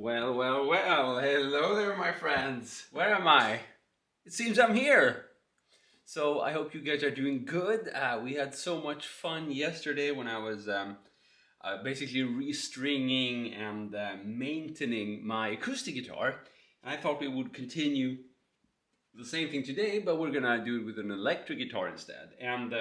Well, well, well, hello there, my friends. Where am I? It seems I'm here. So I hope you guys are doing good. We had so much fun yesterday when I was basically restringing and maintaining my acoustic guitar. And I thought we would continue the same thing today, but we're gonna do it with an electric guitar instead. And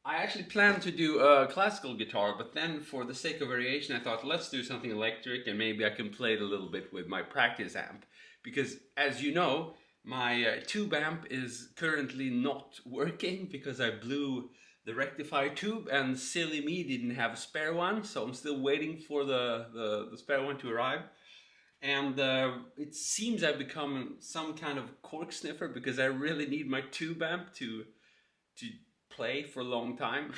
I actually planned to do a classical guitar, but then for the sake of variation, I thought let's do something electric and maybe I can play it a little bit with my practice amp. Because as you know, my tube amp is currently not working because I blew the rectifier tube and silly me didn't have a spare one, so I'm still waiting for the spare one to arrive. And it seems I've become some kind of cork sniffer because I really need my tube amp to play for a long time.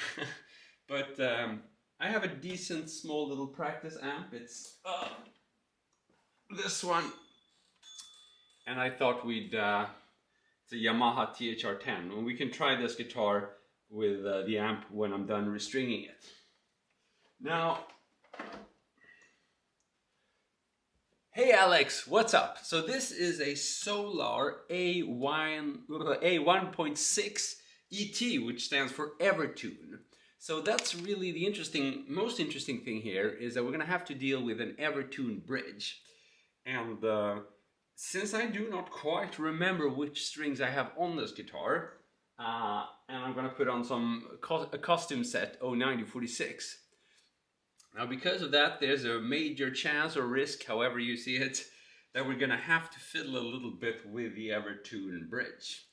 But I have a decent small little practice amp. It's this one, and I thought it's a Yamaha THR10, and we can try this guitar with the amp when I'm done restringing it. Now, hey Alex, what's up? So this is a Solar A1.6 ET, which stands for Evertune. So that's really the most interesting thing here is that we're going to have to deal with an Evertune bridge. And since I do not quite remember which strings I have on this guitar, and I'm going to put on a custom set 09046. Now because of that, there's a major chance or risk, however you see it, that we're going to have to fiddle a little bit with the Evertune bridge.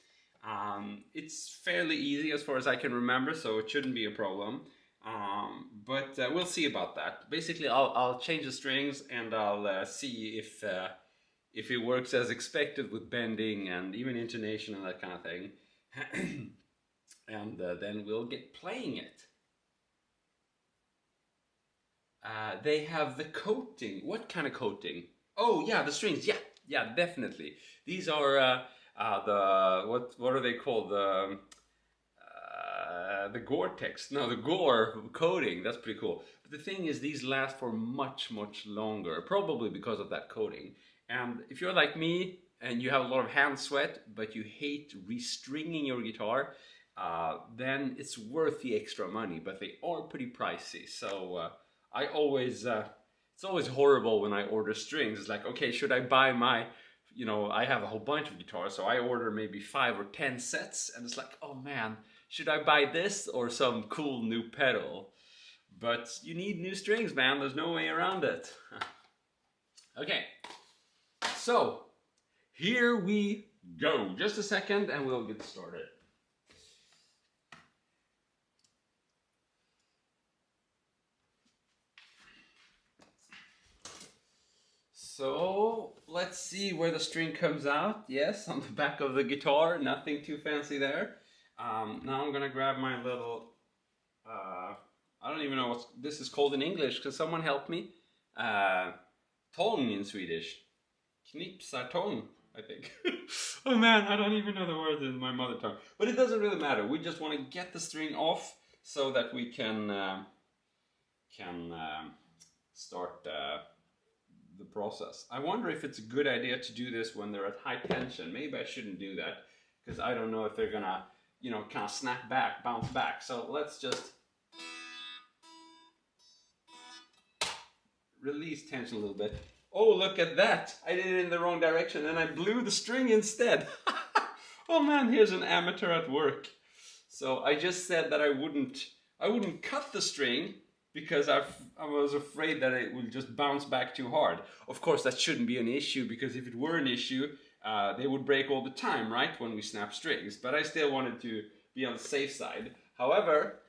It's fairly easy as far as I can remember, so it shouldn't be a problem. But we'll see about that. Basically, I'll change the strings and I'll see if it works as expected with bending and even intonation and that kind of thing. And then we'll get playing it. They have the coating. What kind of coating? Oh yeah, the strings. Yeah, definitely. These are what are they called? The Gore-Tex. No, the Gore coating. That's pretty cool. But the thing is, these last for much longer, probably because of that coating. And if you're like me and you have a lot of hand sweat, but you hate restringing your guitar, then it's worth the extra money. But they are pretty pricey. So I always it's always horrible when I order strings. It's like, okay, should I buy my, I have a whole bunch of guitars, so I order maybe 5 or 10 sets, and it's like, oh man, should I buy this or some cool new pedal? But you need new strings, man. There's no way around it. Okay, so here we go. Just a second and we'll get started. So let's see where the string comes out. Yes, on the back of the guitar, nothing too fancy there. Now I'm gonna grab my little, I don't even know what this is called in English. Can someone help me? Tång in Swedish. Knipsartång, I think. Oh man, I don't even know the word in my mother tongue. But it doesn't really matter. We just want to get the string off so that we can start the process. I wonder if it's a good idea to do this when they're at high tension. Maybe I shouldn't do that because I don't know if they're gonna, kind of snap back, bounce back. So let's just release tension a little bit. Oh, look at that! I did it in the wrong direction and I blew the string instead. Oh man, here's an amateur at work. So I just said that I wouldn't cut the string because I was afraid that it would just bounce back too hard. Of course, that shouldn't be an issue, because if it were an issue, they would break all the time, right, when we snap strings. But I still wanted to be on the safe side. However,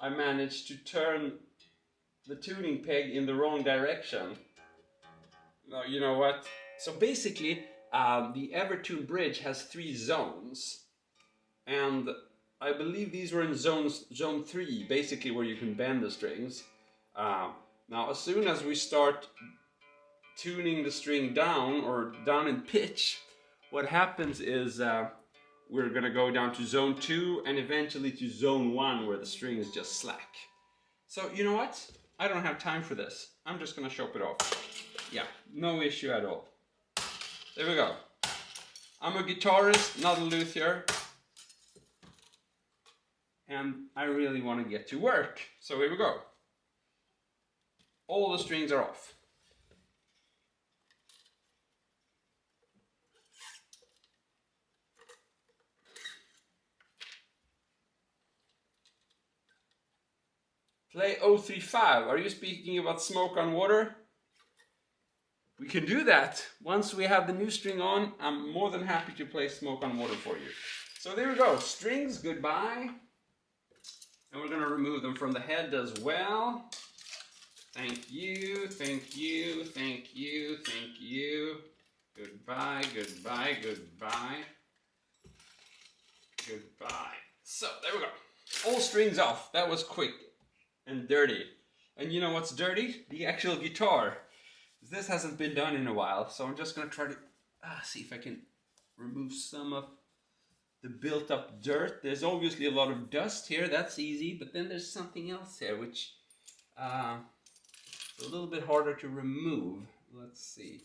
I managed to turn the tuning peg in the wrong direction. Now, you know what? So basically, the Evertune bridge has 3 zones. And I believe these were in zone 3, basically where you can bend the strings. Now, as soon as we start tuning the string down, or down in pitch, what happens is we're going to go down to zone 2 and eventually to zone 1, where the string is just slack. So you know what? I don't have time for this. I'm just gonna chop it off. Yeah, no issue at all. There we go. I'm a guitarist, not a luthier. And I really want to get to work. So here we go. All the strings are off. Play 035. Are you speaking about Smoke on Water? We can do that. Once we have the new string on, I'm more than happy to play Smoke on Water for you. So there we go. Strings, goodbye. And we're going to remove them from the head as well. Thank you, thank you, thank you, thank you. Goodbye, goodbye, goodbye. Goodbye. So there we go. All strings off. That was quick and dirty. And you know what's dirty? The actual guitar. This hasn't been done in a while, so I'm just gonna try to see if I can remove some of the built up dirt. There's obviously a lot of dust here, that's easy, but then there's something else here which is a little bit harder to remove. Let's see.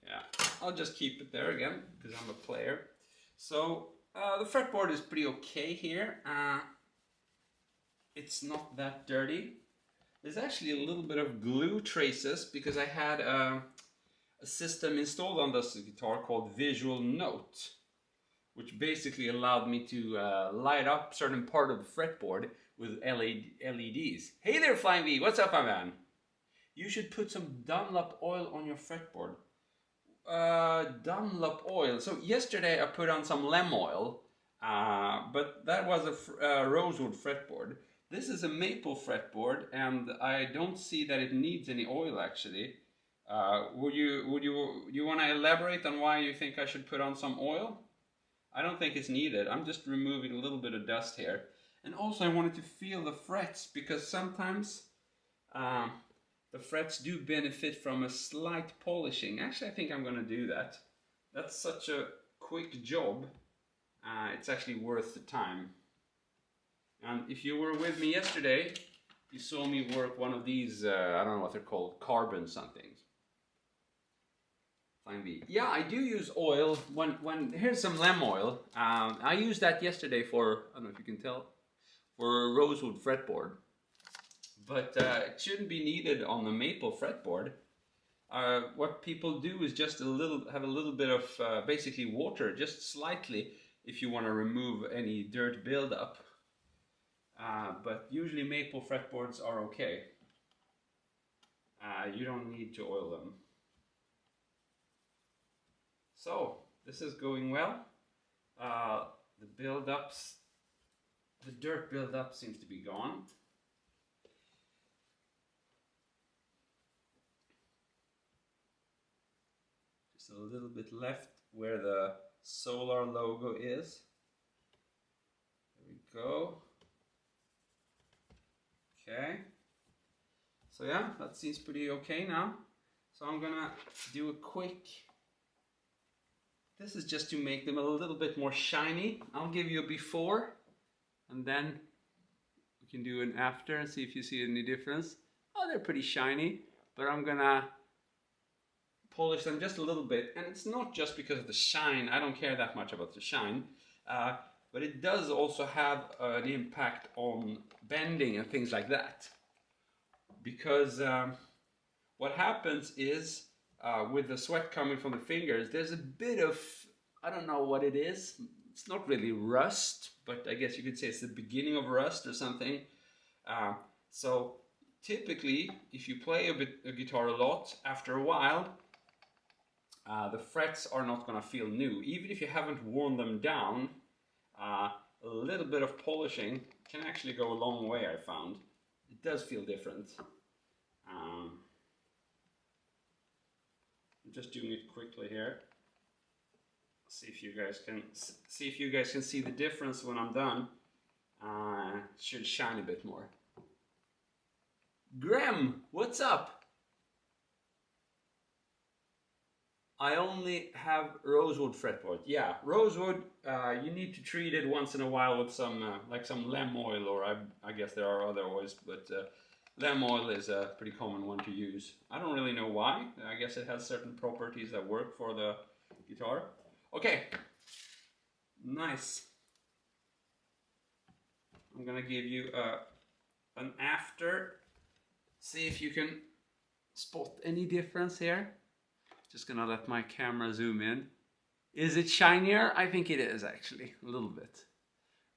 Yeah, I'll just keep it there again because I'm a player. So the fretboard is pretty okay here. It's not that dirty. There's actually a little bit of glue traces because I had a system installed on this guitar called Visual Note, which basically allowed me to light up certain part of the fretboard with LEDs. Hey there, Flying V, what's up, my man? You should put some Dunlop oil on your fretboard. Dunlop oil. So yesterday I put on some Lem oil, but that was a rosewood fretboard. This is a maple fretboard, and I don't see that it needs any oil actually. Would you want to elaborate on why you think I should put on some oil? I don't think it's needed. I'm just removing a little bit of dust here, and also I wanted to feel the frets because sometimes the frets do benefit from a slight polishing. Actually, I think I'm going to do that. That's such a quick job. It's actually worth the time. And if you were with me yesterday, you saw me work one of these, I don't know what they're called, carbon somethings. Fine B. Yeah, I do use oil. Here's some Lem oil. I used that yesterday for, I don't know if you can tell, for a rosewood fretboard. But it shouldn't be needed on the maple fretboard. What people do is just have a little bit of basically water, just slightly, if you want to remove any dirt buildup. But usually maple fretboards are okay. You don't need to oil them. So this is going well. The buildups, the dirt buildup seems to be gone. A little bit left where the solar logo is. There we go. Okay. So yeah, that seems pretty okay now. So I'm gonna do a quick, this is just to make them a little bit more shiny. I'll give you a before and then we can do an after and see if you see any difference. Oh, they're pretty shiny, but I'm gonna polish them just a little bit, and it's not just because of the shine. I don't care that much about the shine, but it does also have an impact on bending and things like that, because what happens is with the sweat coming from the fingers, there's a bit of, I don't know what it is, it's not really rust, but I guess you could say it's the beginning of rust or something. So typically if you play a guitar a lot, after a while the frets are not going to feel new. Even if you haven't worn them down, a little bit of polishing can actually go a long way, I found. It does feel different. I'm just doing it quickly here. See if you guys can see the difference when I'm done. It should shine a bit more. Graham, what's up? I only have rosewood fretboard. Yeah, rosewood, you need to treat it once in a while with some, like some lemon oil, or I guess there are other oils, but lemon oil is a pretty common one to use. I don't really know why. I guess it has certain properties that work for the guitar. Okay, nice. I'm gonna give you an after. See if you can spot any difference here. Just gonna let my camera zoom in. Is it shinier? I think it is actually, a little bit.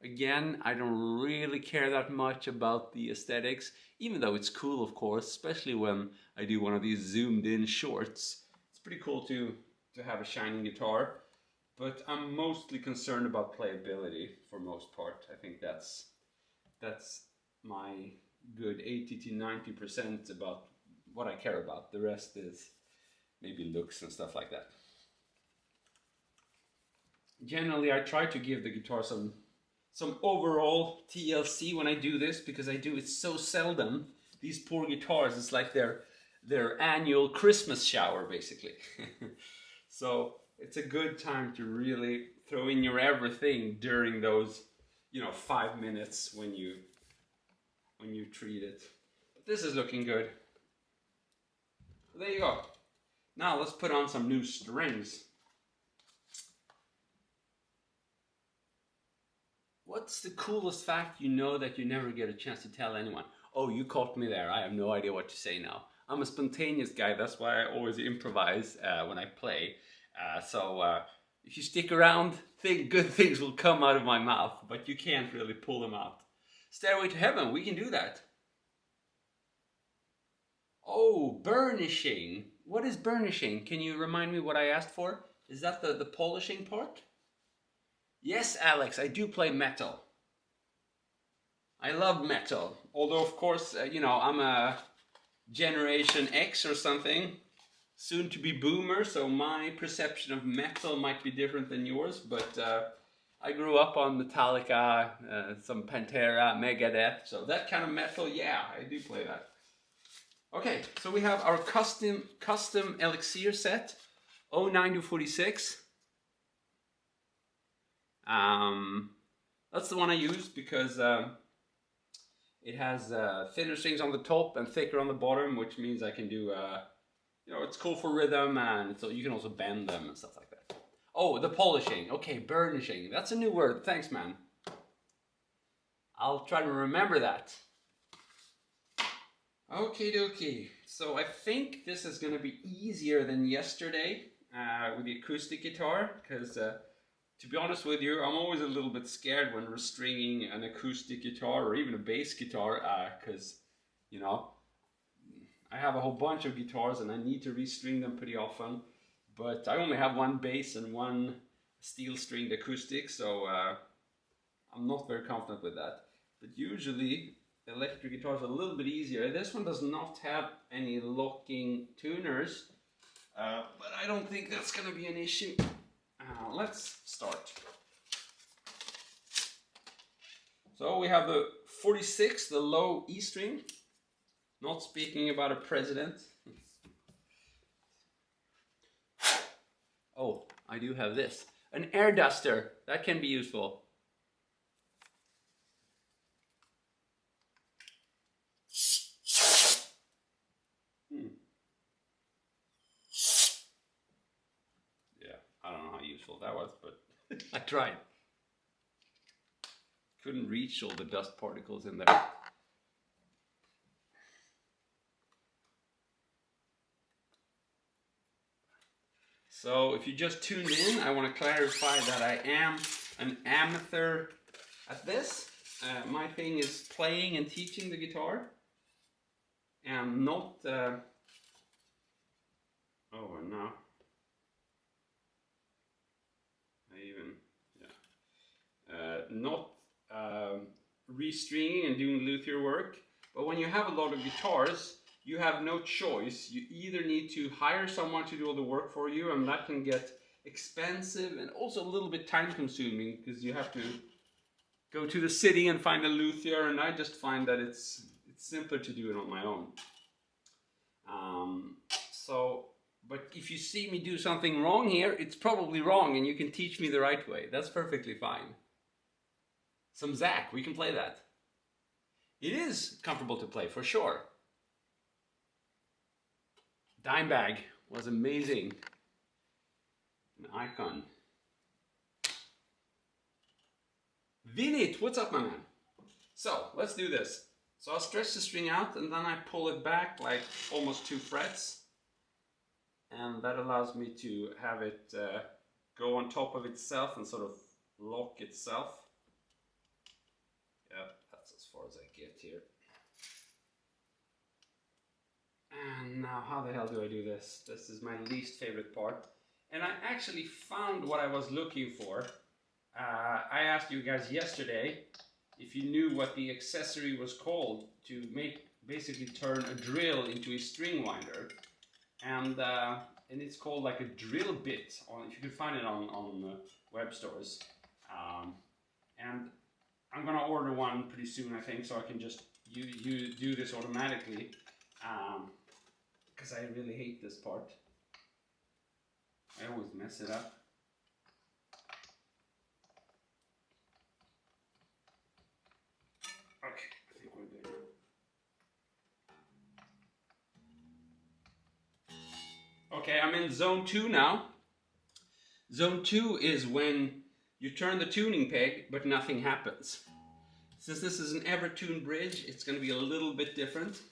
Again, I don't really care that much about the aesthetics, even though it's cool, of course, especially when I do one of these zoomed in shorts. It's pretty cool to have a shining guitar, but I'm mostly concerned about playability for most part. I think that's my good 80 to 90% about what I care about. The rest is maybe looks and stuff like that. Generally, I try to give the guitar some overall TLC when I do this, because I do it so seldom. These poor guitars, it's like their annual Christmas shower, basically. So it's a good time to really throw in your everything during those, 5 minutes when you treat it. But this is looking good. There you go. Now let's put on some new strings. What's the coolest fact you know that you never get a chance to tell anyone? Oh, you caught me there. I have no idea what to say now. I'm a spontaneous guy. That's why I always improvise when I play. So if you stick around, good things will come out of my mouth, but you can't really pull them out. Stairway to Heaven, we can do that. Oh, burnishing. What is burnishing? Can you remind me what I asked for? Is that the polishing part? Yes, Alex, I do play metal. I love metal. Although, of course, I'm a Generation X or something. Soon to be boomer, so my perception of metal might be different than yours. But I grew up on Metallica, some Pantera, Megadeth. So that kind of metal, yeah, I do play that. Okay, so we have our custom Elixir set, 09 to 46. That's the one I use because it has thinner strings on the top and thicker on the bottom, which means I can do, it's cool for rhythm, and so you can also bend them and stuff like that. Oh, the polishing. Okay, burnishing. That's a new word. Thanks, man. I'll try to remember that. Okie dokie. So I think this is going to be easier than yesterday with the acoustic guitar, because to be honest with you, I'm always a little bit scared when restringing an acoustic guitar or even a bass guitar, because, I have a whole bunch of guitars and I need to restring them pretty often, but I only have one bass and one steel stringed acoustic, so I'm not very confident with that. But usually electric guitars are a little bit easier. This one does not have any locking tuners, but I don't think that's going to be an issue. Let's start. So we have the 46, the low E string. Not speaking about a president. Oh, I do have this. An air duster. That can be useful. Yeah, I don't know how useful that was, but I tried. Couldn't reach all the dust particles in there. So if you just tuned in, I want to clarify that I am an amateur at this. My thing is playing and teaching the guitar. And I'm not... oh, and now... not restringing and doing luthier work. But when you have a lot of guitars, you have no choice. You either need to hire someone to do all the work for you, and that can get expensive and also a little bit time consuming, because you have to go to the city and find a luthier, and I just find that it's simpler to do it on my own. But if you see me do something wrong here, it's probably wrong and you can teach me the right way. That's perfectly fine. Some Zach, we can play that. It is comfortable to play, for sure. Dimebag was amazing. An icon. Vinit, what's up, my man? So, let's do this. So I'll stretch the string out and then I pull it back like almost 2 frets. And that allows me to have it go on top of itself and sort of lock itself. Yeah, that's as far as I get here. And now how the hell do I do this? This is my least favorite part. And I actually found what I was looking for. I asked you guys yesterday if you knew what the accessory was called to basically turn a drill into a string winder. And it's called like a drill bit. If you can find it on web stores. And I'm gonna order one pretty soon, I think, so I can just you do this automatically. Because I really hate this part. I always mess it up. Okay, I think we're good. Okay, I'm in zone 2 now. Zone 2 is when you turn the tuning peg, but nothing happens. Since this is an Evertune bridge, it's going to be a little bit different.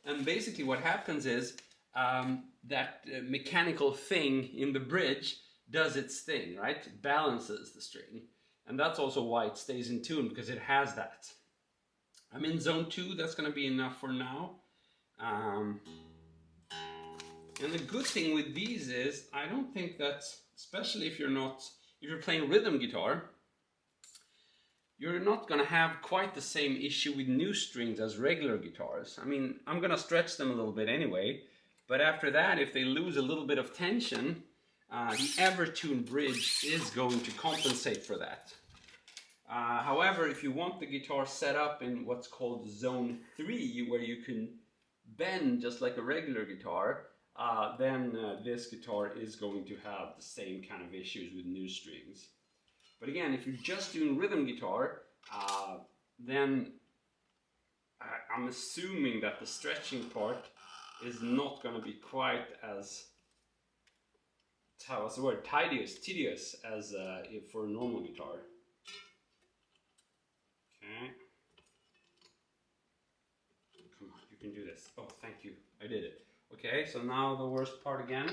And basically what happens is that mechanical thing in the bridge does its thing, right? It balances the string. And that's also why it stays in tune, because it has that. I'm in zone 2, that's going to be enough for now. And the good thing with these is, I don't think that, especially if you're playing rhythm guitar, you're not going to have quite the same issue with new strings as regular guitars. I mean, I'm going to stretch them a little bit anyway, but after that, if they lose a little bit of tension, the Evertune bridge is going to compensate for that. However, if you want the guitar set up in what's called zone 3, where you can bend just like a regular guitar, then this guitar is going to have the same kind of issues with new strings. But again, if you're just doing rhythm guitar, then I'm assuming that the stretching part is not going to be quite as, what's the word, tedious as for a normal guitar. Okay. Come on, you can do this. Oh, thank you. I did it. Okay, so now the worst part again.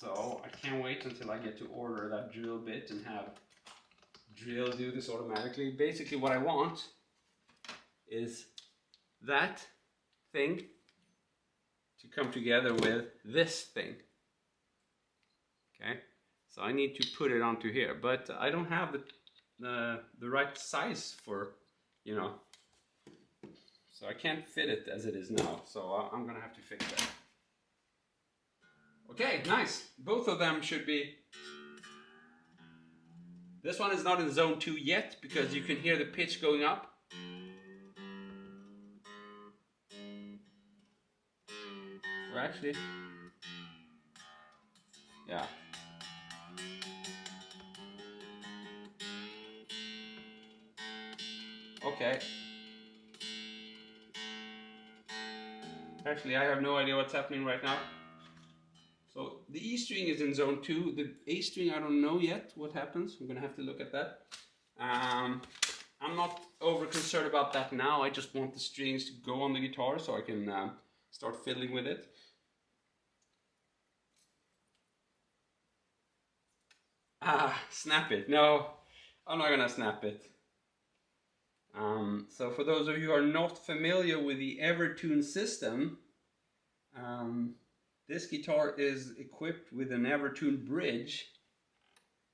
So I can't wait until I get to order that drill bit and have drill do this automatically. Basically what I want is that thing to come together with this thing. Okay, so I need to put it onto here, but I don't have the right size for, you know, so I can't fit it as it is now, so I'm gonna have to fix that. Okay, nice. Both of them should be. This one is not in zone 2 yet because you can hear the pitch going up. Or actually, yeah. Okay. Actually, I have no idea what's happening right now. So the E string is in zone 2. The A string, I don't know yet what happens. I'm gonna have to look at that. I'm not over concerned about that now. I just want the strings to go on the guitar so I can start fiddling with it. Snap it. No, I'm not gonna snap it. So for those of you who are not familiar with the Evertune system, this guitar is equipped with an Evertune bridge,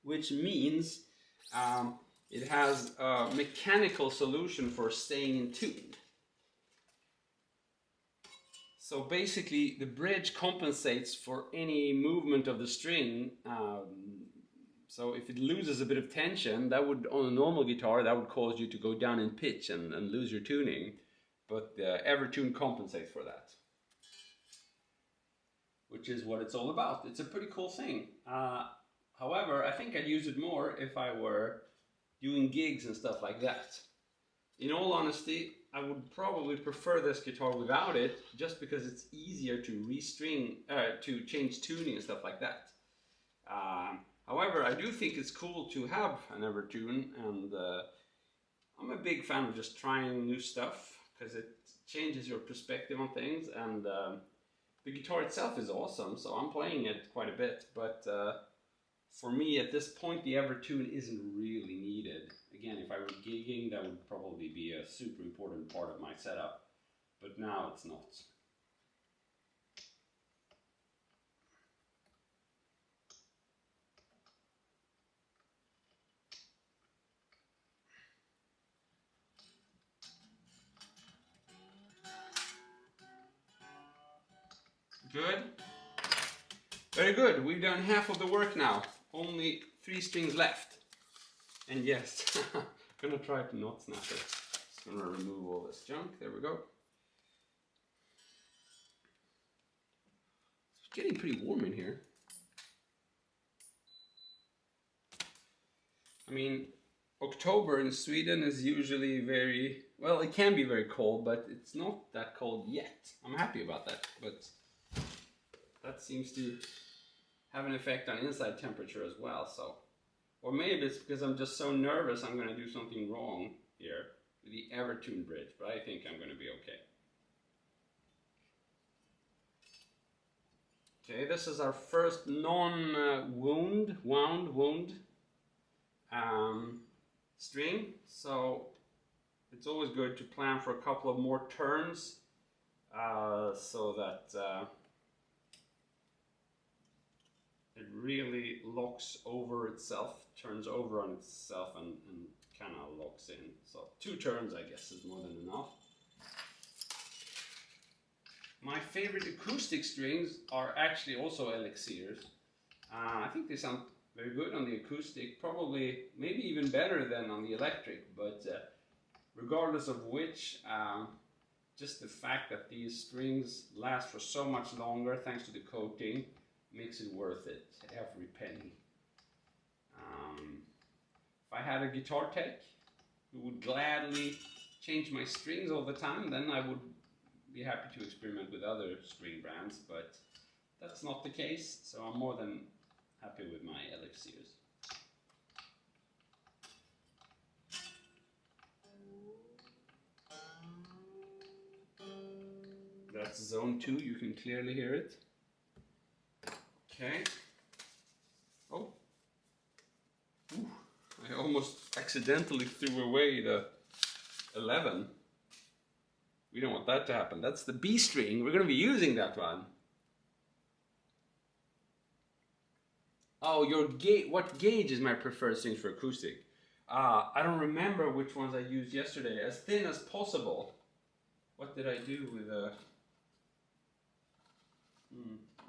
which means it has a mechanical solution for staying in tune. So basically the bridge compensates for any movement of the string, So if it loses a bit of tension, that would, on a normal guitar, that would cause you to go down in pitch and lose your tuning. But the Evertune compensates for that, which is what it's all about. It's a pretty cool thing. However, I think I'd use it more if I were doing gigs and stuff like that. In all honesty, I would probably prefer this guitar without it, just because it's easier to restring, to change tuning and stuff like that. However, I do think it's cool to have an Evertune, and I'm a big fan of just trying new stuff, because it changes your perspective on things, and the guitar itself is awesome, so I'm playing it quite a bit, but for me at this point the Evertune isn't really needed. Again, if I were gigging, that would probably be a super important part of my setup, but now it's not. Good. Very good. We've done half of the work now. Only 3 strings left. And yes, I'm gonna try to not snap it. Just gonna remove all this junk. There we go. It's getting pretty warm in here. I mean, October in Sweden is usually very, well, it can be very cold, but it's not that cold yet. I'm happy about that, but that seems to have an effect on inside temperature as well. So, or maybe it's because I'm just so nervous I'm going to do something wrong here with the Evertune bridge, but I think I'm going to be okay. Okay, this is our first non-wound string, so it's always good to plan for a couple of more turns so that it really locks over itself, turns over on itself, and kind of locks in. So 2 turns, I guess, is more than enough. My favorite acoustic strings are actually also elixirs. I think they sound very good on the acoustic, probably maybe even better than on the electric, but regardless of which, just the fact that these strings last for so much longer thanks to the coating makes it worth it, every penny. If I had a guitar tech who would gladly change my strings all the time, then I would be happy to experiment with other string brands, but that's not the case, so I'm more than happy with my elixirs. That's zone 2, you can clearly hear it. Okay. Oh. Ooh. I almost accidentally threw away the 11. We don't want that to happen. That's the B string. We're going to be using that one. Oh, your gauge. What gauge is my preferred strings for acoustic? I don't remember which ones I used yesterday. As thin as possible. What did I do with a...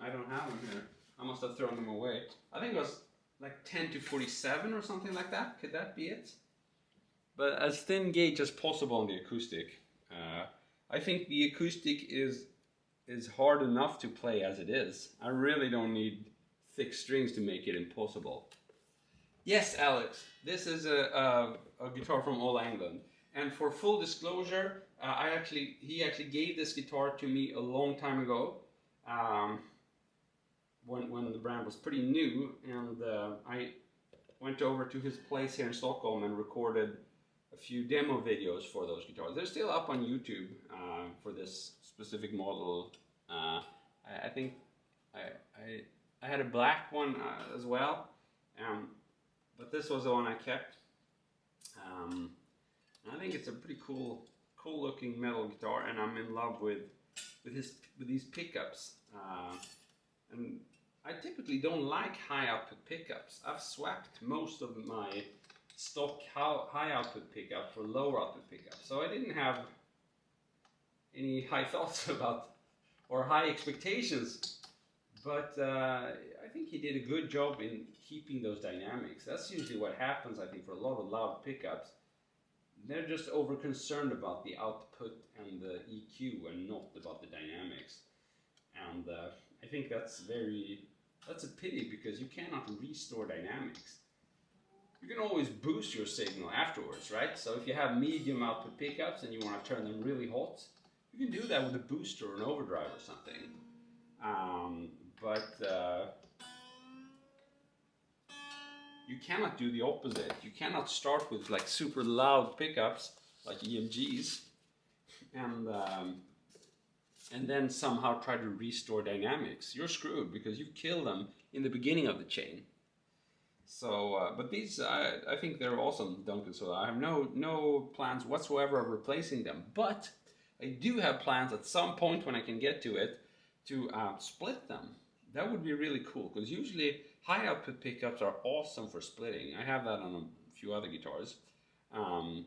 I don't have them here. I must have thrown them away. I think it was like 10 to 47 or something like that. Could that be it? But as thin gauge as possible on the acoustic. I think the acoustic is hard enough to play as it is. I really don't need thick strings to make it impossible. Yes, Alex, this is a guitar from All England. And for full disclosure, he actually gave this guitar to me a long time ago. When the brand was pretty new, and I went over to his place here in Stockholm and recorded a few demo videos for those guitars. They're still up on YouTube for this specific model. I think I had a black one as well, but this was the one I kept. And I think it's a pretty cool looking metal guitar, and I'm in love with these pickups. And I typically don't like high output pickups. I've swapped most of my stock high output pickup for low output pickup. So I didn't have any high thoughts about or high expectations. But I think he did a good job in keeping those dynamics. That's usually what happens, I think, for a lot of loud pickups. They're just over concerned about the output and the EQ and not about the dynamics. And I think that's a pity, because you cannot restore dynamics. You can always boost your signal afterwards, right? So if you have medium output pickups and you want to turn them really hot, you can do that with a booster or an overdrive or something. But you cannot do the opposite. You cannot start with like super loud pickups like EMGs and then somehow try to restore dynamics. You're screwed, because you kill them in the beginning of the chain. So, but these, I think they're awesome, Duncan. So I have no plans whatsoever of replacing them. But I do have plans at some point when I can get to it to split them. That would be really cool, because usually high output pickups are awesome for splitting. I have that on a few other guitars. And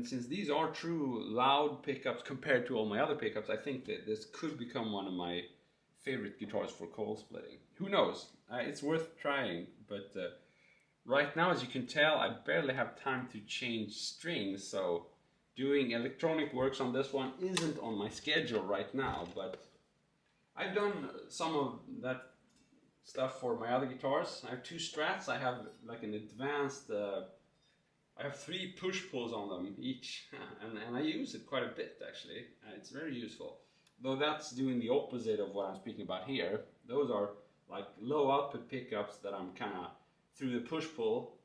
since these are true loud pickups compared to all my other pickups, I think that this could become one of my favorite guitars for cold splitting. Who knows? It's worth trying, but right now, as you can tell, I barely have time to change strings, so doing electronic works on this one isn't on my schedule right now, but I've done some of that stuff for my other guitars. I have 2 Strats. I have like an advanced, I have 3 push-pulls on them each, and I use it quite a bit actually. It's very useful. Though that's doing the opposite of what I'm speaking about here. Those are like low output pickups that I'm kind of, through the push-pull,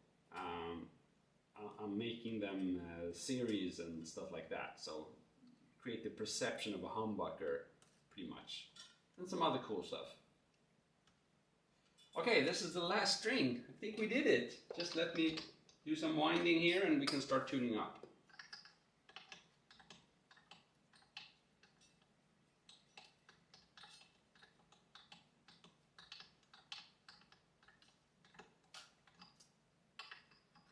I'm making them series and stuff like that. So create the perception of a humbucker, pretty much. And some other cool stuff. Okay, this is the last string. I think we did it. Just let me do some winding here and we can start tuning up.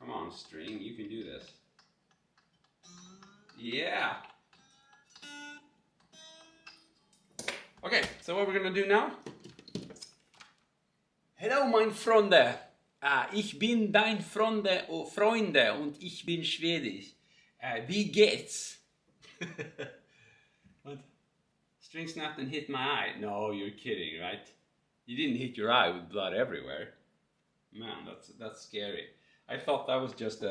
Come on, string, you can do this. Yeah! Okay, so what we're gonna do now? Hello, mein Freunde! Ich bin dein Freunde und ich bin Schwedisch. Wie geht's? What? String snapped and hit my eye. No, you're kidding, right? You didn't hit your eye with blood everywhere. Man, that's scary. I thought that was just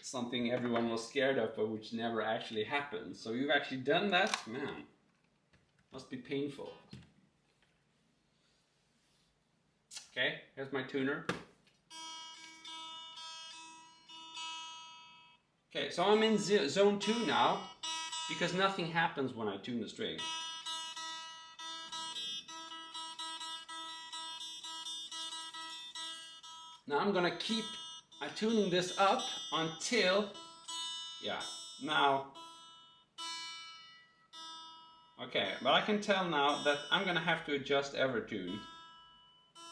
something everyone was scared of, but which never actually happened. So you've actually done that? Man, must be painful. Okay, here's my tuner. Okay, so I'm in zone 2 now, because nothing happens when I tune the string. Now I'm gonna keep tuning this up until, yeah, now, okay, but I can tell now that I'm gonna have to adjust Evertune,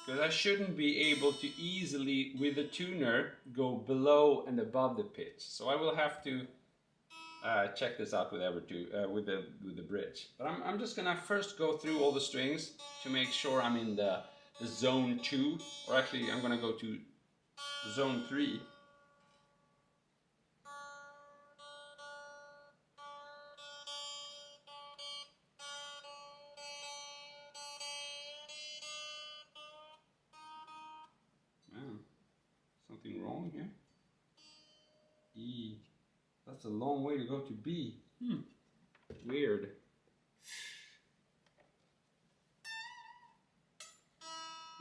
because I shouldn't be able to easily, with the tuner, go below and above the pitch. So I will have to check this out with Evertune, with the bridge. But I'm just gonna first go through all the strings to make sure I'm in the zone 2, or actually I'm gonna go to zone 3. Something wrong here? E. That's a long way to go to B. Weird.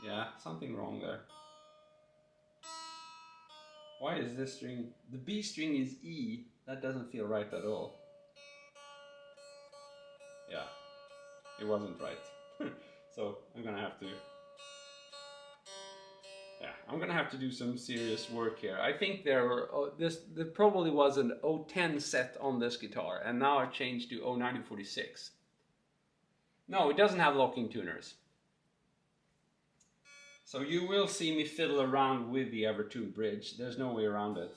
Yeah, something wrong there. Why is this string? The B string is E. That doesn't feel right at all. Yeah, it wasn't right. So I'm gonna have to. Yeah, I'm gonna have to do some serious work here. I think there probably was an 010 set on this guitar, and now I've changed to 09046. No, it doesn't have locking tuners. So you will see me fiddle around with the Evertune bridge. There's no way around it.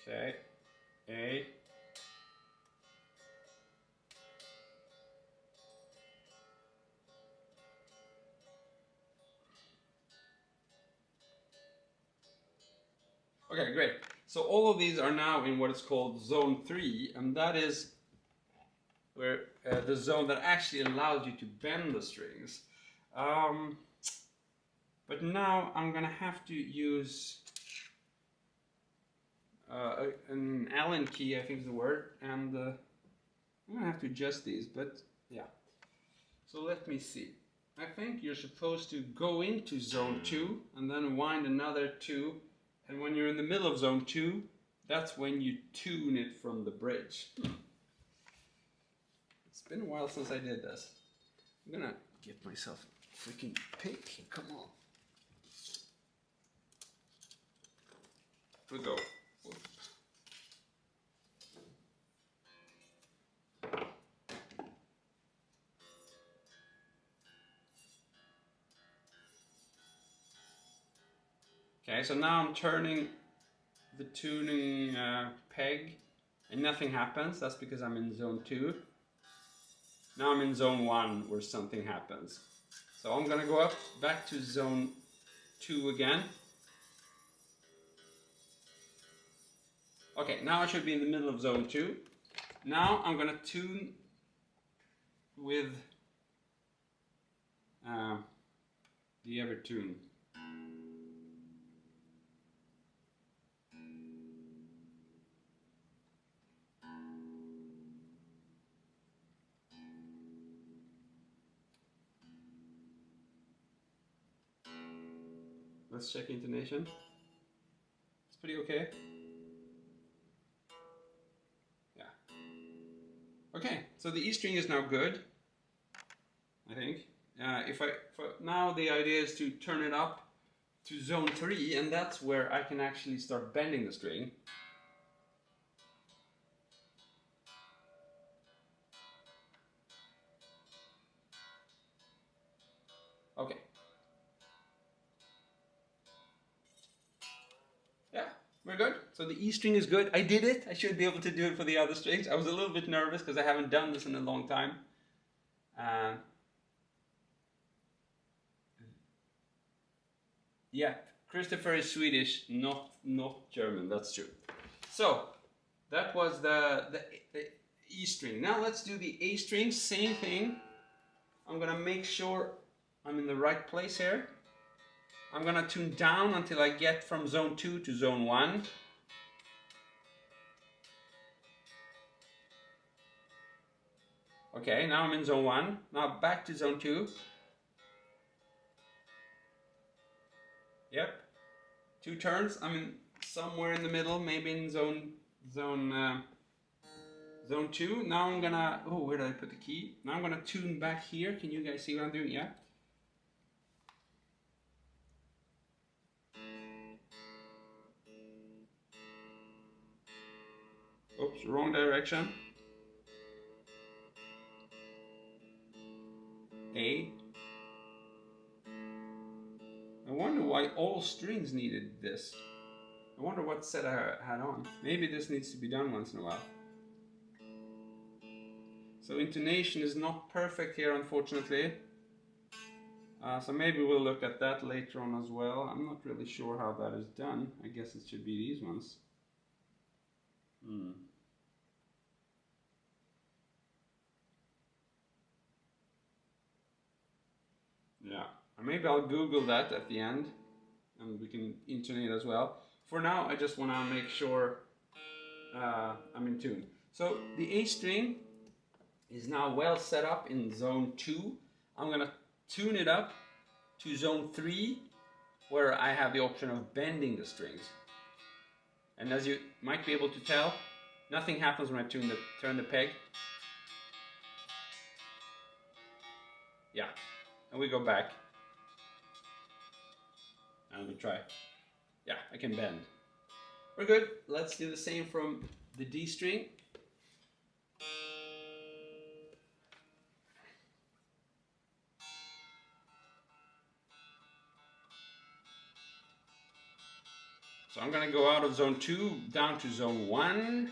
Okay, A. Okay, great. So all of these are now in what is called zone 3, and that is where the zone that actually allows you to bend the strings. But now I'm gonna have to use an Allen key, I think is the word, and I'm gonna have to adjust these, but yeah. So let me see. I think you're supposed to go into zone 2 and then wind another 2, and when you're in the middle of zone 2, that's when you tune it from the bridge. It's been a while since I did this. I'm gonna get myself a freaking pick. Come on. Here we go. Okay, so now I'm turning the tuning peg and nothing happens. That's because I'm in zone 2. Now I'm in zone 1 where something happens. So I'm gonna go up back to zone 2 again. Okay, now I should be in the middle of zone 2. Now I'm gonna tune with the Evertune. Let's check intonation. It's pretty okay. Yeah. Okay, so the E string is now good, I think. Now the idea is to turn it up to zone 3, and that's where I can actually start bending the string. Okay. Yeah, we're good. So the E string is good. I did it. I should be able to do it for the other strings. I was a little bit nervous because I haven't done this in a long time. Yeah, Christopher is Swedish, not German. That's true. So that was the E string. Now let's do the A string. Same thing. I'm gonna make sure I'm in the right place here. I'm gonna tune down until I get from zone 2 to zone 1. Okay, now I'm in zone 1. Now back to zone 2. Yep. 2 turns. I'm in somewhere in the middle, maybe in zone 2. Now I'm gonna, oh, where did I put the key? Now I'm gonna tune back here. Can you guys see what I'm doing? Yeah. Oops, wrong direction. A. I wonder why all strings needed this. I wonder what set I had on. Maybe this needs to be done once in a while. So intonation is not perfect here, unfortunately. So maybe we'll look at that later on as well. I'm not really sure how that is done. I guess it should be these ones. Yeah, maybe I'll Google that at the end and we can intonate as well. For now, I just want to make sure I'm in tune. So the A string is now well set up in zone 2. I'm going to tune it up to zone 3, where I have the option of bending the strings. And as you might be able to tell, nothing happens when I turn the peg. Yeah, and we go back. And we try. Yeah, I can bend. We're good. Let's do the same from the D string. So I'm gonna go out of zone 2 down to zone 1.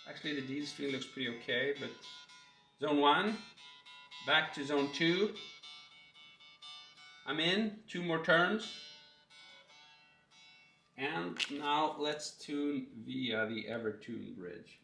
Actually, the D string looks pretty okay, but zone 1, back to zone 2. I'm in, 2 more turns. And now let's tune via the Evertune bridge.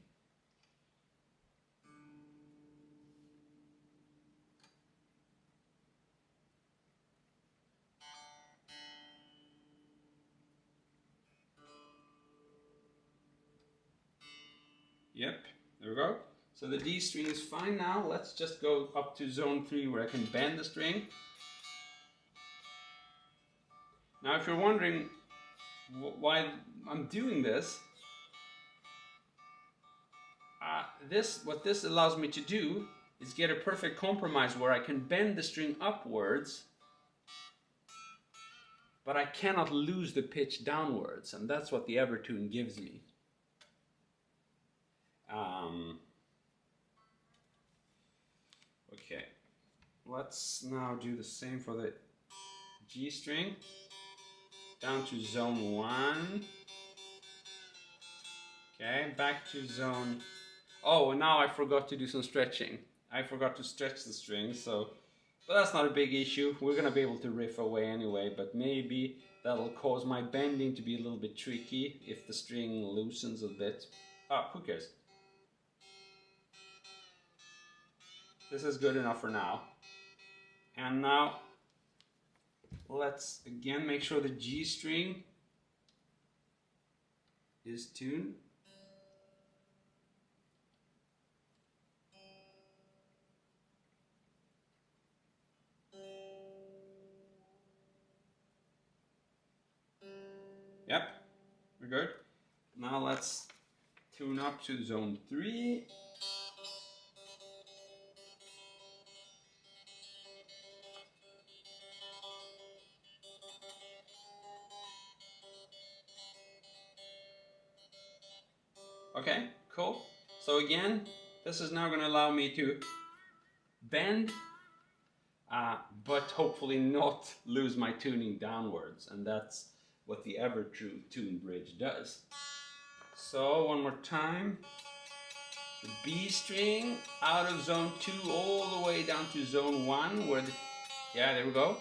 Yep, there we go. So the D string is fine now. Let's just go up to zone 3 where I can bend the string. Now if you're wondering why I'm doing this, what this allows me to do is get a perfect compromise where I can bend the string upwards, but I cannot lose the pitch downwards, and that's what the Evertune gives me. Okay, let's now do the same for the G string. Down to zone 1. Okay, back to zone... Oh, now I forgot to do some stretching. I forgot to stretch the string, but that's not a big issue. We're gonna be able to riff away anyway, but maybe that'll cause my bending to be a little bit tricky if the string loosens a bit. Who cares? This is good enough for now. And now, let's again make sure the G string is tuned. Yep, we're good. Now let's tune up to zone 3. Okay, cool. So again, this is now going to allow me to bend, but hopefully not lose my tuning downwards, and that's what the Evertune bridge does. So one more time, the B string out of zone 2 all the way down to zone 1, where yeah, there we go.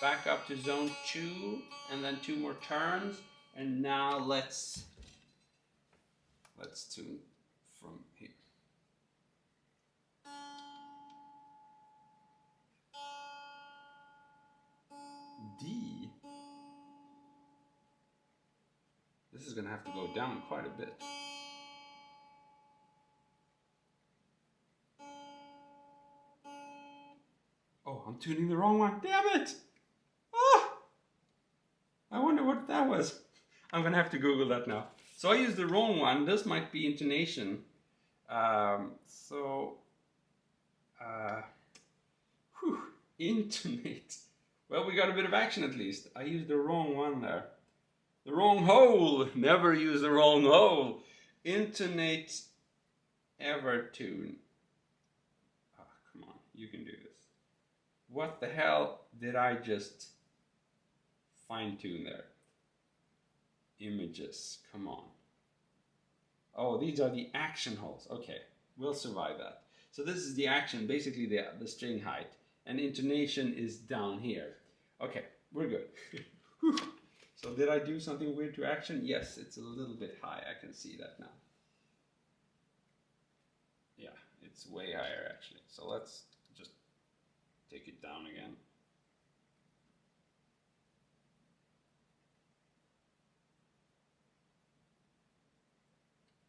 Back up to zone 2, and then 2 more turns, and now let's tune from here. D. This is going to have to go down quite a bit. Oh, I'm tuning the wrong one. Damn it! Ah! I wonder what that was. I'm going to have to Google that now. So I used the wrong one. This might be intonation. Intonate. Well, we got a bit of action at least. I used the wrong one there. The wrong hole. Never use the wrong hole. Intonate Evertune. Oh, come on. You can do this. What the hell did I just fine-tune there? Images, come on. Oh, these are the action holes. Okay, we'll survive that. So this is the action, basically the string height, and intonation is down here. Okay, we're good. So did I do something weird to action? Yes, it's a little bit high. I can see that now. Yeah, it's way higher actually. So let's just take it down again.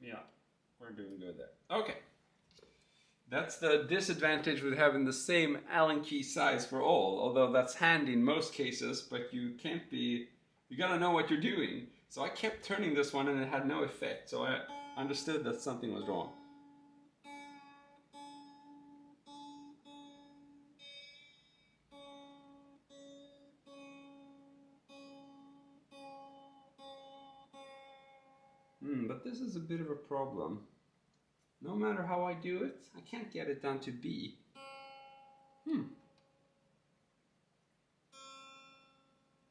Yeah, we're doing good there. Okay. That's the disadvantage with having the same Allen key size for all, although that's handy in most cases, but you gotta know what you're doing. So I kept turning this one and it had no effect, so I understood that something was wrong. But this is a bit of a problem. No matter how I do it, I can't get it down to B.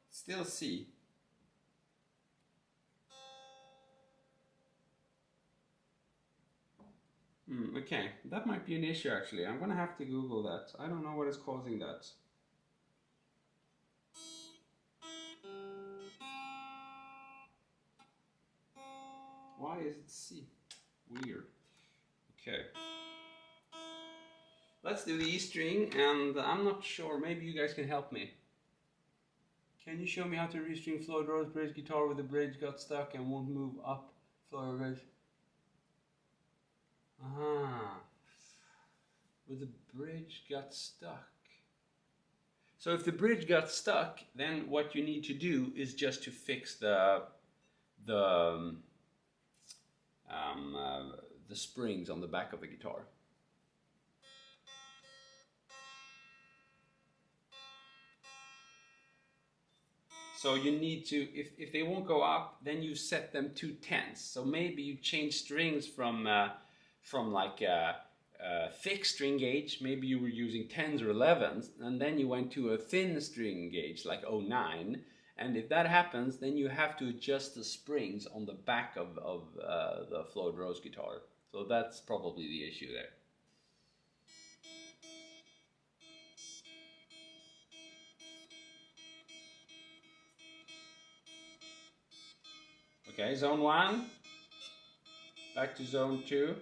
Still C. Okay, that might be an issue actually. I'm gonna have to Google that. I don't know what is causing that. Why is it C? Weird. Okay. Let's do the E string, and I'm not sure, maybe you guys can help me. Can you show me how to restring Floyd Rose bridge guitar with the bridge got stuck and won't move up Floyd bridge? With the bridge got stuck. So if the bridge got stuck, then what you need to do is just to fix the springs on the back of the guitar. So you need to, if they won't go up, then you set them to 10s. So maybe you change strings from like a thick string gauge, maybe you were using 10s or 11s, and then you went to a thin string gauge like 09. And if that happens, then you have to adjust the springs on the back of the Floyd Rose guitar. So that's probably the issue there. Okay, zone 1, back to zone 2,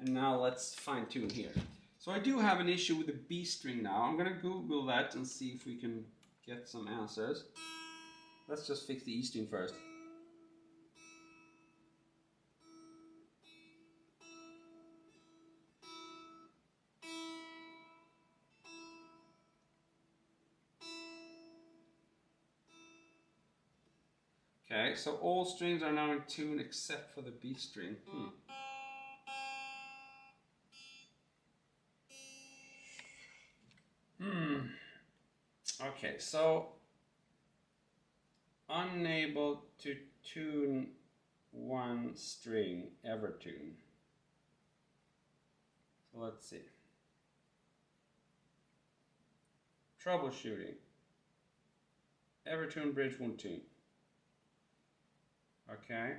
and now let's fine tune here. So I do have an issue with the B string now. I'm gonna Google that and see if we can get some answers. Let's just fix the E string first. Okay, so all strings are now in tune except for the B string. Okay, so unable to tune one string, Evertune. So let's see. Troubleshooting. Evertune bridge won't tune. Okay.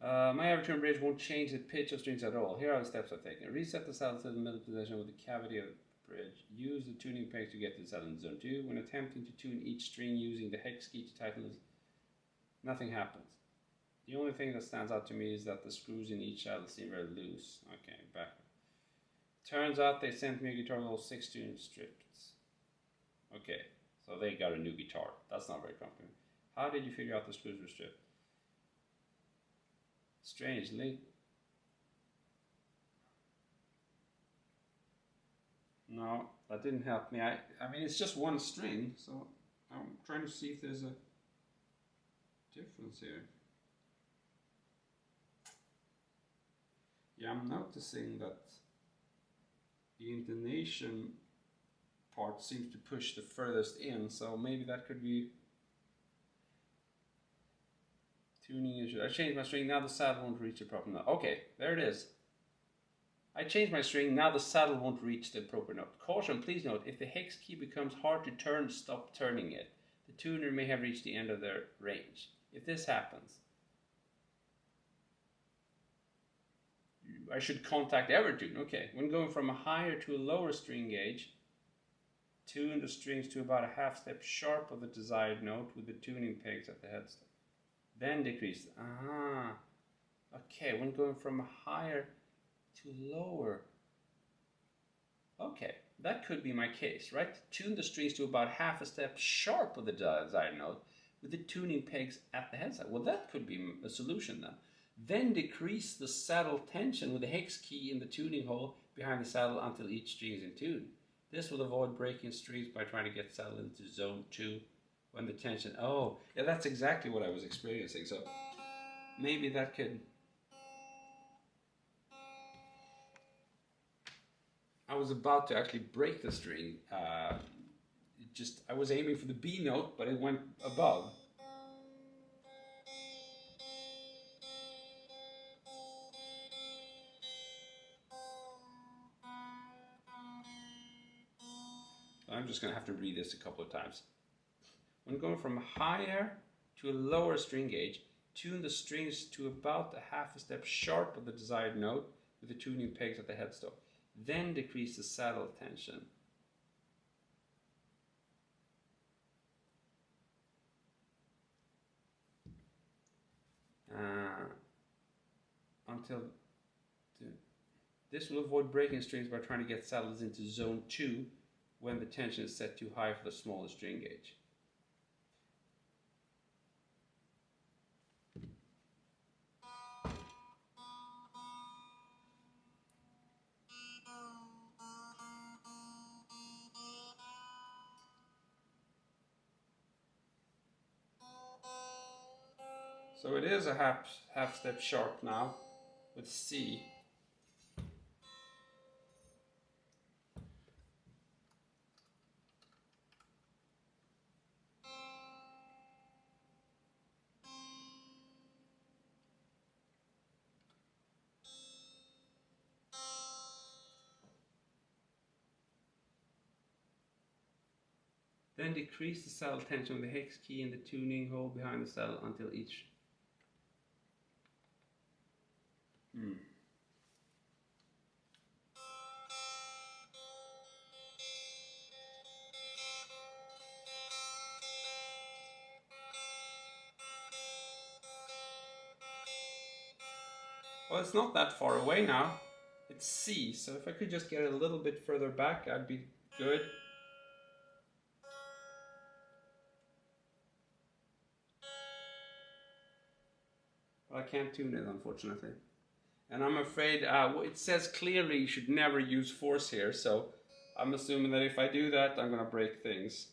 My Evertune bridge won't change the pitch of strings at all. Here are the steps I've taken. Reset the saddle to the middle position with the cavity of the bridge. Use the tuning pegs to get to the saddle in zone 2. When attempting to tune each string using the hex key to tighten this, nothing happens. The only thing that stands out to me is that the screws in each saddle seem very loose. Okay, back. Turns out they sent me a guitar with all 6 tuning strips. Okay, so they got a new guitar. That's not very complicated. How did you figure out the screws were stripped? Strangely. No, that didn't help me. I mean, it's just one string, so I'm trying to see if there's a difference here. Yeah, I'm noticing that the intonation part seems to push the furthest in, so maybe that could be tuning issue. I changed my string, now the saddle won't reach the proper note. Okay, there it is. I changed my string, now the saddle won't reach the proper note. Caution, please note, if the hex key becomes hard to turn, stop turning it. The tuner may have reached the end of their range. If this happens, I should contact Evertune. Okay, when going from a higher to a lower string gauge, tune the strings to about a half step sharp of the desired note with the tuning pegs at the headstock. Then decrease. Okay, when going from a higher to lower. Okay, that could be my case, right? Tune the strings to about half a step sharp of the desired note with the tuning pegs at the headstock. Well, that could be a solution then. Then decrease the saddle tension with the hex key in the tuning hole behind the saddle until each string is in tune. This will avoid breaking strings by trying to get the saddle into zone 2 when the tension... Oh, yeah, that's exactly what I was experiencing. So maybe that could... I was about to actually break the string. I was aiming for the B note, but it went above. I'm just going to have to read this a couple of times. When going from higher to a lower string gauge, Tune the strings to about a half a step sharp of the desired note with the tuning pegs at the headstock. Then decrease the saddle tension. This will avoid breaking strings by trying to get saddles into zone 2 when the tension is set too high for the smaller string gauge. So it is a half step sharp now with C. Then decrease the saddle tension with the hex key in the tuning hole behind the saddle until each. Well, it's not that far away now. It's C, so if I could just get it a little bit further back, I'd be good. But I can't tune it, unfortunately. And I'm afraid it says clearly you should never use force here, so I'm assuming that if I do that, I'm going to break things.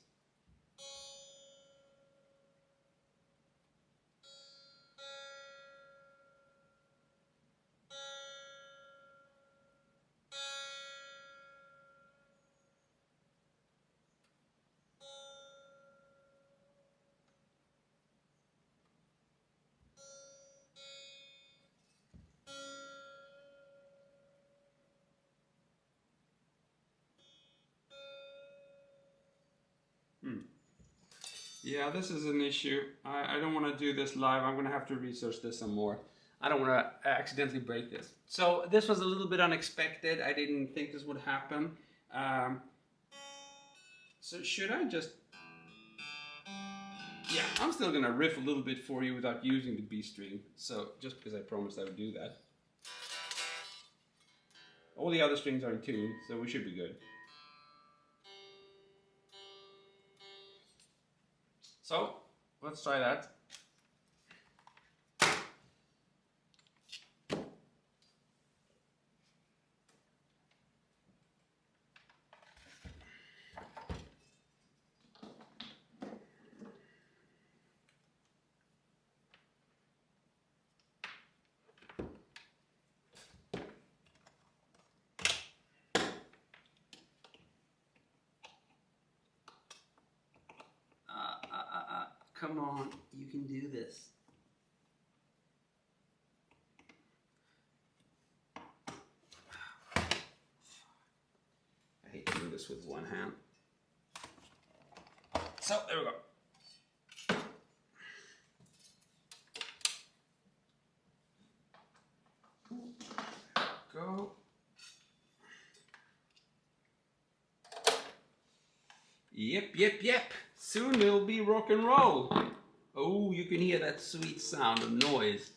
Yeah, this is an issue. I don't want to do this live. I'm going to have to research this some more. I don't want to accidentally break this. So this was a little bit unexpected. I didn't think this would happen. So should I just... Yeah, I'm still going to riff a little bit for you without using the B string. So just because I promised I would do that. All the other strings are in tune, so we should be good. So, let's try that. Come on, you can do this. I hate doing this with one hand. So, there we go. Go. Yep. Soon it'll be rock and roll. Oh, you can hear that sweet sound of noise.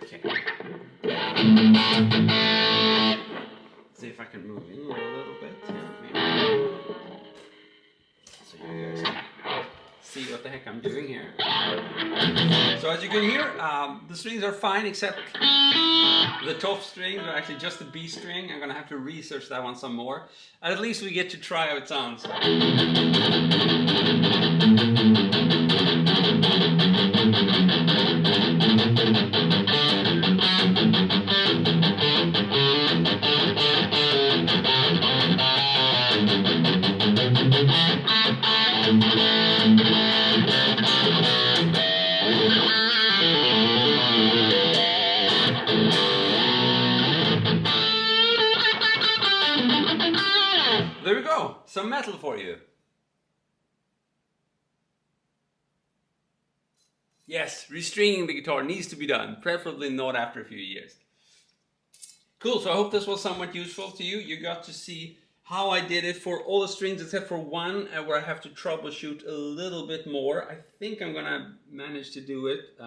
Okay. See if I can move in a little bit. Yeah, maybe. so you guys can see what the heck I'm doing here. So as you can hear, the strings are fine except the top string, or actually just the B string. I'm gonna have to research that one some more. At least we get to try how it sounds. There we go, some metal for you. Yes, restringing the guitar needs to be done, preferably not after a few years. Cool, so I hope this was somewhat useful to you. You got to see how I did it for all the strings except for one where I have to troubleshoot a little bit more. I think I'm gonna manage to do it.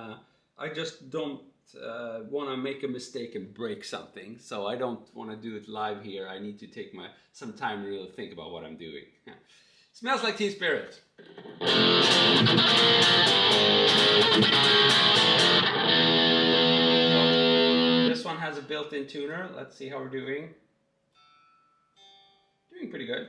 I just don't want to make a mistake and break something, so I don't want to do it live here. I need to take some time to really think about what I'm doing. Smells like Teen Spirit. So, this one has a built-in tuner. Let's see how we're doing. Doing pretty good.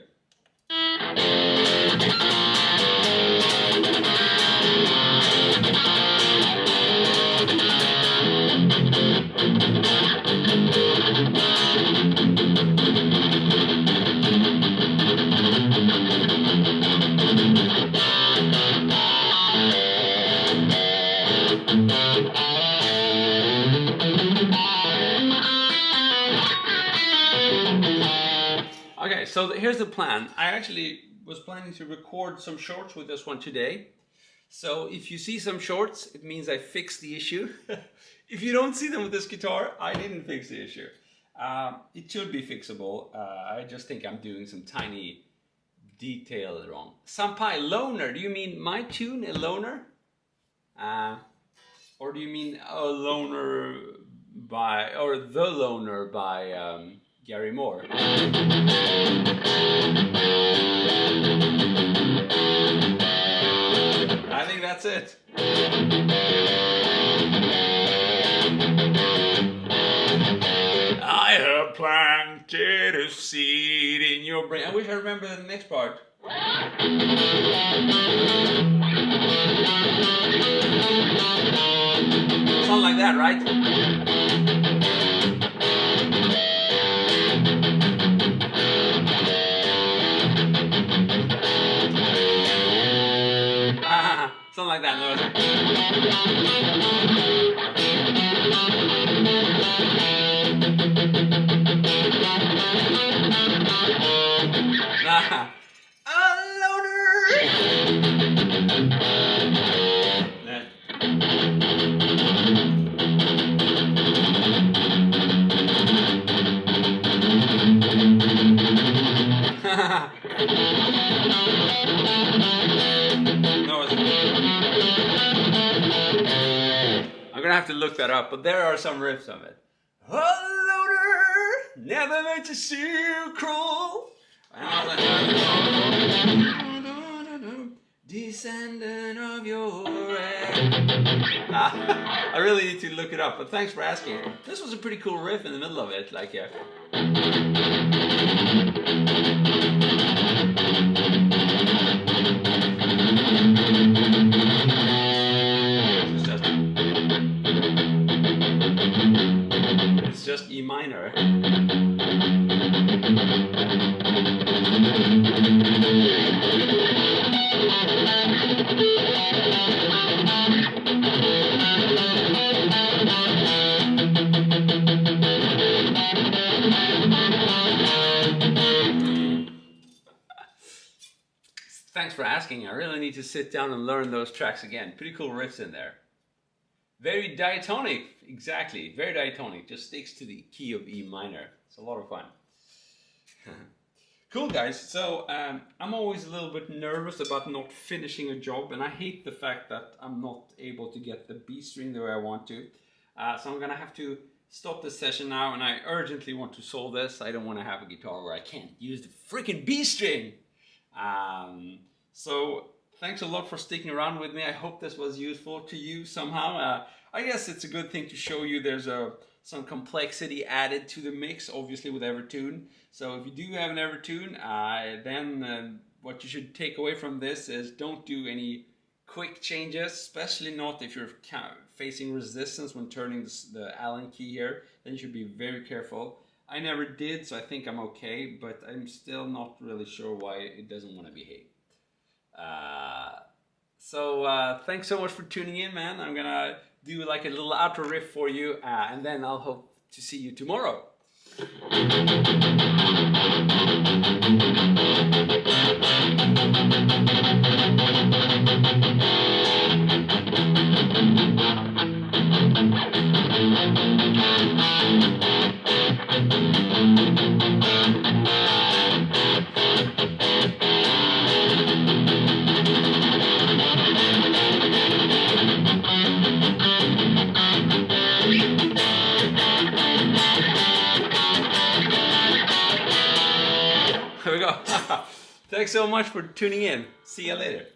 Okay, so here's the plan. I actually was planning to record some shorts with this one today. So if you see some shorts, it means I fixed the issue. If you don't see them with this guitar, I didn't fix the issue. It should be fixable. I just think I'm doing some tiny detail wrong. Sampai, loner, do you mean my tune, a loner? Or do you mean a loner by, or the loner by Gary Moore? I think that's it. I have planted a seed in your brain. I wish I remember the next part. Something like that, right? Something like that. A loner. I'm gonna have to look that up, but there are some riffs of it. A loner, never meant to see you cruel. Descendant of your I really need to look it up, but thanks for asking. This was a pretty cool riff in the middle of it, like yeah. It's just E minor. Thanks for asking. I really need to sit down and learn those tracks again. Pretty cool riffs in there. Very diatonic, exactly. Very diatonic. Just sticks to the key of E minor. It's a lot of fun. Cool, guys. So I'm always a little bit nervous about not finishing a job, and I hate the fact that I'm not able to get the B string the way I want to. So I'm gonna have to stop this session now, and I urgently want to solve this. I don't want to have a guitar where I can't use the freaking B string. So thanks a lot for sticking around with me. I hope this was useful to you somehow. I guess it's a good thing to show you there's some complexity added to the mix, obviously with Evertune. So if you do have an Evertune, then what you should take away from this is don't do any quick changes, especially not if you're facing resistance when turning the Allen key here. Then you should be very careful. I never did, so I think I'm okay, but I'm still not really sure why it doesn't want to behave. So thanks so much for tuning in, man. I'm gonna do like a little outro riff for you, and then I'll hope to see you tomorrow. There we go. Thanks so much for tuning in. See you later.